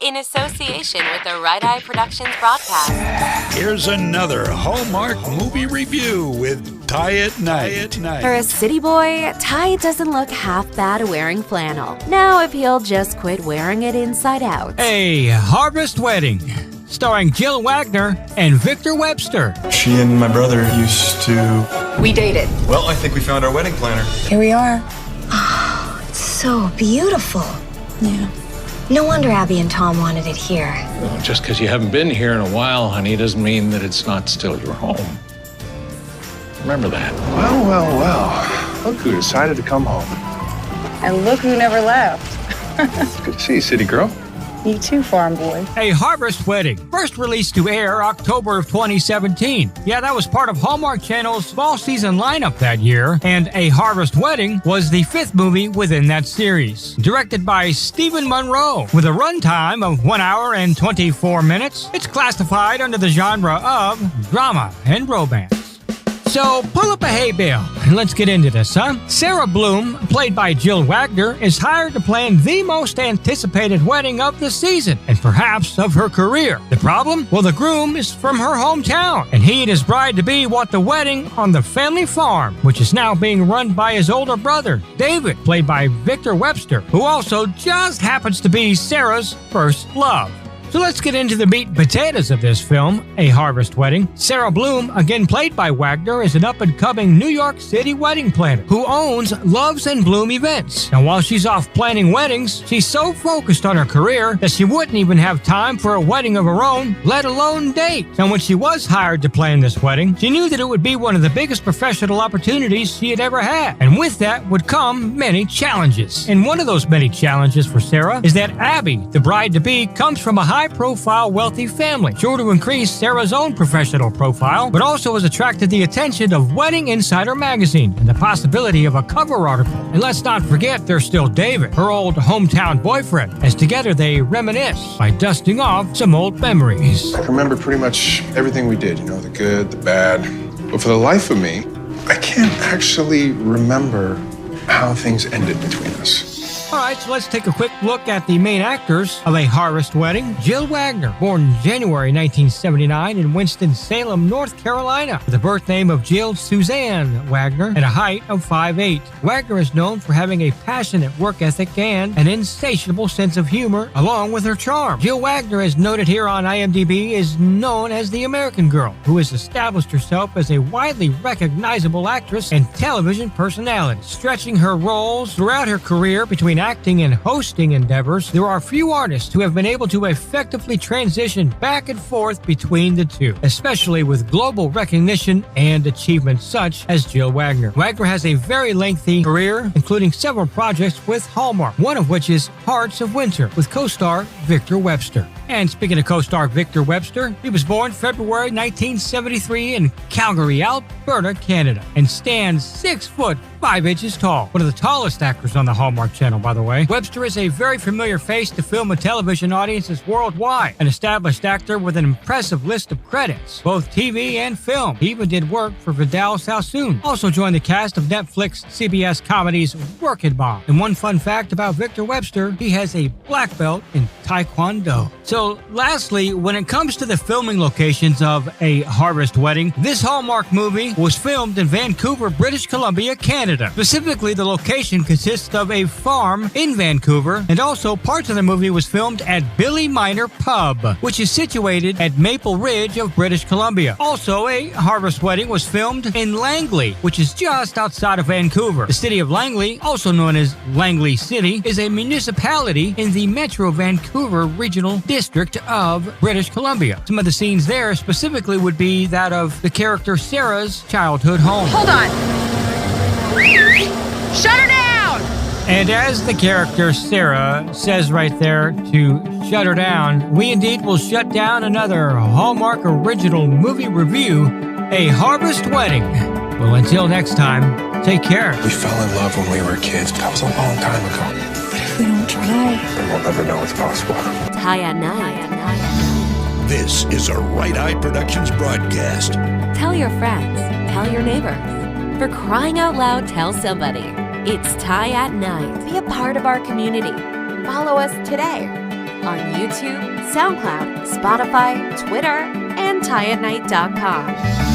in association with the Right Eye Productions broadcast. Here's another Hallmark movie review with Ty at Night. For a city boy, Ty doesn't look half bad wearing flannel. Now if he'll just quit wearing it inside out. A Harvest Wedding, starring Jill Wagner and Victor Webster. She and my brother used to... We dated. Well, I think we found our wedding planner. Here we are. Oh, it's so beautiful. Yeah. No wonder Abby and Tom wanted it here. Well, just because you haven't been here in a while, honey, doesn't mean that it's not still your home. Remember that. Well. Look who decided to come home. And look who never left. Good to see you, city girl. You too, farm boy. A Harvest Wedding, first released to air October of 2017. Yeah, that was part of Hallmark Channel's fall season lineup that year, and A Harvest Wedding was the fifth movie within that series. Directed by Stephen Monroe, with a runtime of 1 hour and 24 minutes, it's classified under the genre of drama and romance. So, pull up a hay bale, and let's get into this, huh? Sarah Bloom, played by Jill Wagner, is hired to plan the most anticipated wedding of the season, and perhaps of her career. The problem? Well, the groom is from her hometown, and he and his bride-to-be want the wedding on the family farm, which is now being run by his older brother, David, played by Victor Webster, who also just happens to be Sarah's first love. So let's get into the meat and potatoes of this film, A Harvest Wedding. Sarah Bloom, again played by Wagner, is an up-and-coming New York City wedding planner who owns Loves and Bloom Events. Now, while she's off planning weddings, she's so focused on her career that she wouldn't even have time for a wedding of her own, let alone date. And when she was hired to plan this wedding, she knew that it would be one of the biggest professional opportunities she had ever had. And with that would come many challenges. And one of those many challenges for Sarah is that Abby, the bride-to-be, comes from a high-profile, wealthy family, sure to increase Sarah's own professional profile, but also has attracted the attention of Wedding Insider magazine and the possibility of a cover article. And let's not forget there's still David, her old hometown boyfriend, as together they reminisce by dusting off some old memories. I remember pretty much everything we did, the good, the bad. But for the life of me, I can't actually remember how things ended between us. Alright, so let's take a quick look at the main actors of A Harvest Wedding. Jill Wagner, born January 1979 in Winston-Salem, North Carolina, with a birth name of Jill Suzanne Wagner and a height of 5'8". Wagner is known for having a passionate work ethic and an insatiable sense of humor, along with her charm. Jill Wagner, as noted here on IMDb, is known as the American Girl, who has established herself as a widely recognizable actress and television personality. Stretching her roles throughout her career between acting and hosting endeavors, there are few artists who have been able to effectively transition back and forth between the two, especially with global recognition and achievements such as Jill Wagner. Wagner has a very lengthy career, including several projects with Hallmark, one of which is Hearts of Winter, with co-star Victor Webster. And speaking of co-star Victor Webster, he was born February 1973 in Calgary, Alberta, Canada, and stands 6 foot 5 inches tall. One of the tallest actors on the Hallmark Channel, by the way. Webster is a very familiar face to film and television audiences worldwide, an established actor with an impressive list of credits, both TV and film. He even did work for Vidal Sassoon. Also joined the cast of Netflix CBS comedies Workin' Mom. And one fun fact about Victor Webster, he has a black belt in Taekwondo. So lastly, when it comes to the filming locations of A Harvest Wedding, this Hallmark movie was filmed in Vancouver, British Columbia, Canada. Specifically, the location consists of a farm in Vancouver, and also parts of the movie was filmed at Billy Miner Pub, which is situated at Maple Ridge of British Columbia. Also, A Harvest Wedding was filmed in Langley, which is just outside of Vancouver. The city of Langley, also known as Langley City, is a municipality in the Metro Vancouver Regional District of British Columbia. Some of the scenes there specifically would be that of the character Sarah's childhood home. Hold on. Shut her down! And as the character Sarah says right there to shut her down, we indeed will shut down another Hallmark original movie review, A Harvest Wedding. Well, until next time, take care. We fell in love when we were kids. That was a long time ago. But if we don't try, then we'll never know it's possible. Ty at Night. This is a Right Eye Productions broadcast. Tell your friends. Tell your neighbors. For crying out loud, tell somebody. It's Ty at Night. Be a part of our community. Follow us today. on YouTube, SoundCloud, Spotify, Twitter, and tyatnight.com.